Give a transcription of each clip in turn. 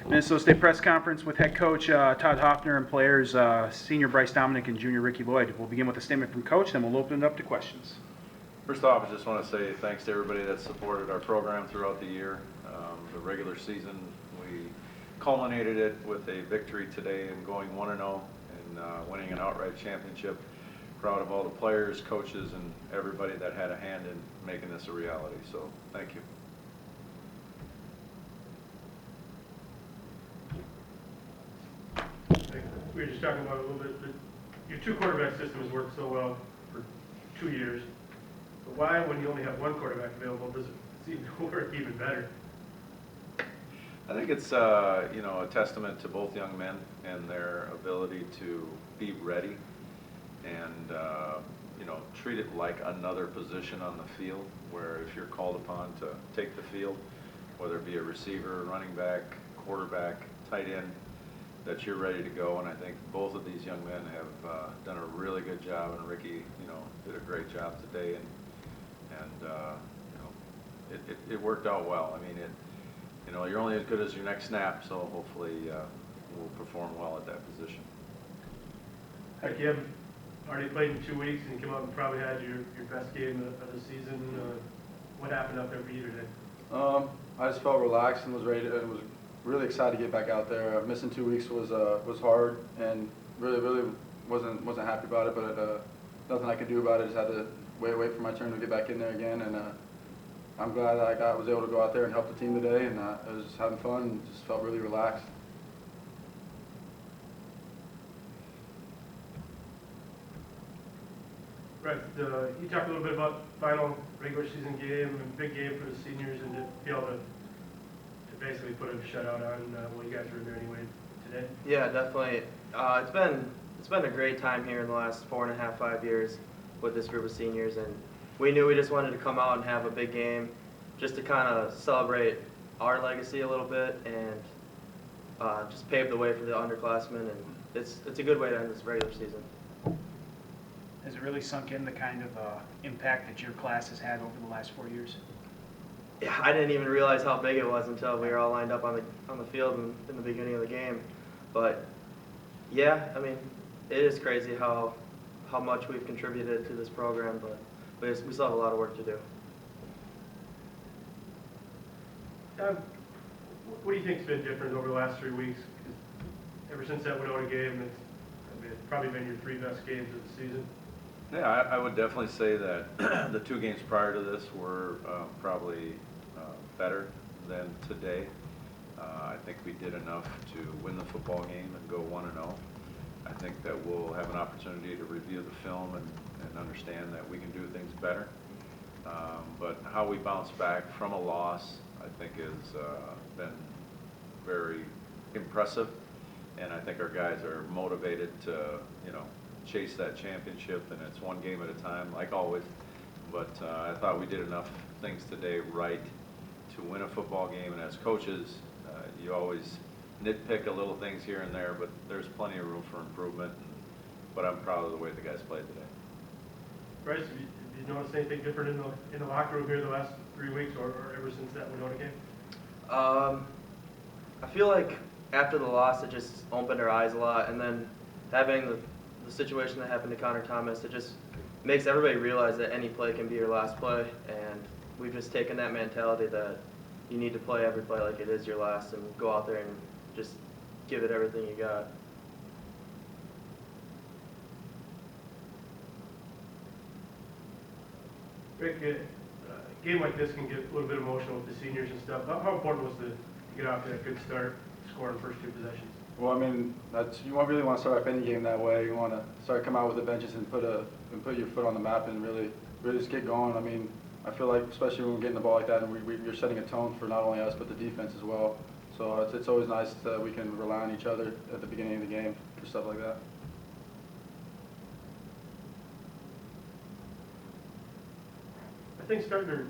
Minnesota State press conference with head coach Todd Hoffner and players senior Bryce Dominic and junior Ricky Lloyd. We'll begin with a statement from coach, then we'll open it up to questions. First off, I just want to say thanks to everybody that supported our program throughout the year. The regular season, we culminated it with a victory today and going 1-0 and winning an outright championship. Proud of all the players, coaches, and everybody that had a hand in making this a reality. So thank you. We were just talking about it a little bit, but your two quarterback system has worked so well for 2 years. But why, when you only have one quarterback available, does it seem to work even better? I think it's you know, a testament to both young men and their ability to be ready and you know, treat it like another position on the field, where if you're called upon to take the field, whether it be a receiver, running back, quarterback, tight end, that you're ready to go. And I think both of these young men have done a really good job, and Ricky, you know, did a great job today, and you know, it worked out well. I mean, you know, you're only as good as your next snap, so hopefully we'll perform well at that position. Heck, you haven't already played in 2 weeks, and you came out and probably had your best game of the season. What happened out there for you today? I just felt relaxed and was ready to, and was really excited to get back out there. Missing 2 weeks was hard, and really wasn't happy about it. But nothing I could do about it. Just had to wait for my turn to get back in there again. And I'm glad that I was able to go out there and help the team today. And I was just having fun and just felt really relaxed. Right. You talked a little bit about final regular season game and big game for the seniors, and to be able to basically put a shutout on. Well, you guys were in there anyway today. Yeah, definitely. It's been a great time here in the last 4.5, 5 years with this group of seniors, and we knew we just wanted to come out and have a big game, just to kind of celebrate our legacy a little bit and just pave the way for the underclassmen. And it's a good way to end this regular season. Has it really sunk in the kind of impact that your class has had over the last 4 years? Yeah, I didn't even realize how big it was until we were all lined up on the field in the beginning of the game. But yeah, I mean, it is crazy how much we've contributed to this program, but we still have a lot of work to do. What do you think's been different over the last 3 weeks? Ever since that Winona game, it's probably been your 3 best games of the season. Yeah, I would definitely say that the 2 games prior to this were probably better than today. I think we did enough to win the football game and go 1-0. I think that we'll have an opportunity to review the film and understand that we can do things better. But how we bounce back from a loss, I think, has been very impressive. And I think our guys are motivated to, you know, chase that championship, and it's one game at a time, like always. But I thought we did enough things today right to win a football game. And as coaches, you always nitpick a little things here and there, but there's plenty of room for improvement. But I'm proud of the way the guys played today. Bryce, have you noticed anything different in the locker room here the last 3 weeks, or ever since that Winona game? I feel like after the loss, it just opened our eyes a lot, and then having the situation that happened to Connor Thomas, it just makes everybody realize that any play can be your last play, and we've just taken that mentality that you need to play every play like it is your last, and go out there and just give it everything you got. Rick, a game like this can get a little bit emotional with the seniors and stuff. How important was to get off to that good start, scoring the first 2 possessions? Well, I mean, you really want to start up any game that way. You want to come out with the benches and put your foot on the map and really just get going. I mean, I feel like, especially when we're getting the ball like that, and you're setting a tone for not only us but the defense as well. So it's always nice that we can rely on each other at the beginning of the game for stuff like that. I think starting to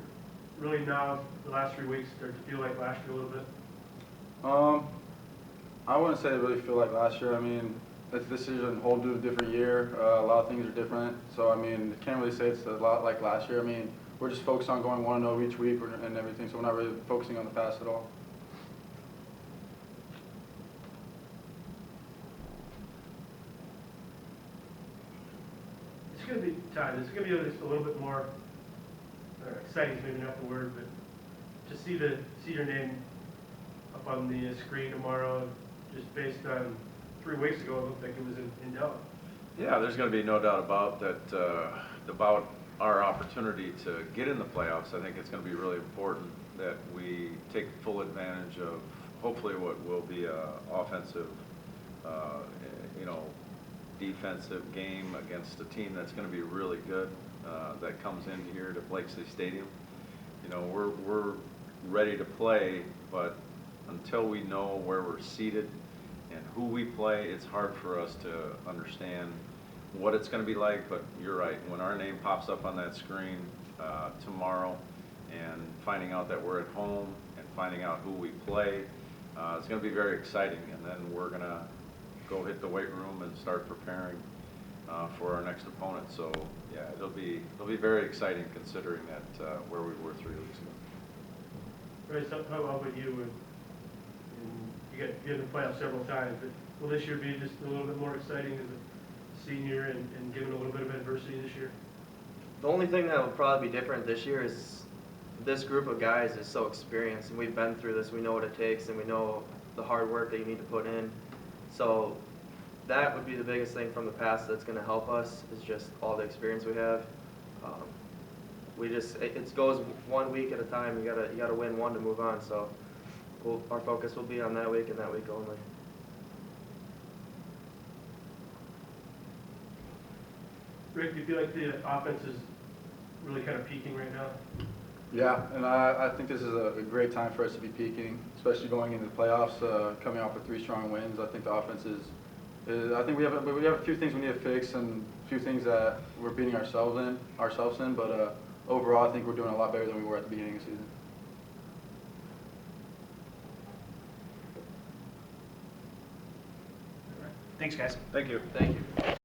really now, the last 3 weeks, start to feel like last year a little bit. I wouldn't say I really feel like last year. I mean, this is a whole different year. A lot of things are different. So, I mean, I can't really say it's a lot like last year. I mean, we're just focused on going 1-0 each week and everything, so we're not really focusing on the past at all. going to be, Todd, it's going to be just a little bit more exciting, is maybe not the word, but to see your name up on the screen tomorrow, just based on 3 weeks ago, it looked like it was in doubt. Yeah, there's going to be no doubt about that, about our opportunity to get in the playoffs. I think it's going to be really important that we take full advantage of hopefully what will be a offensive, defensive game against a team that's going to be really good, that comes in here to Blakesley Stadium. We're ready to play, but until we know where we're seated and who we play, it's hard for us to understand what it's going to be like. But you're right, when our name pops up on that screen tomorrow, and finding out that we're at home and finding out who we play, it's going to be very exciting. And then we're going to go hit the weight room and start preparing for our next opponent. So yeah, it'll be very exciting considering that where we were 3 weeks ago. Bryce, how about you? You got in the playoffs several times, but will this year be just a little bit more exciting as a senior and given a little bit of adversity this year? The only thing that will probably be different this year is this group of guys is so experienced, and we've been through this. We know what it takes, and we know the hard work that you need to put in. So that would be the biggest thing from the past that's going to help us, is just all the experience we have. It goes 1 week at a time. You gotta win one to move on. So our focus will be on that week and that week only. Rick, do you feel like the offense is really kind of peaking right now? Yeah, and I think this is a great time for us to be peaking, especially going into the playoffs, coming off with 3 strong wins. I think the offense I think we have a few things we need to fix and a few things that we're beating ourselves in. But overall, I think we're doing a lot better than we were at the beginning of the season. Thanks, guys. Thank you. Thank you.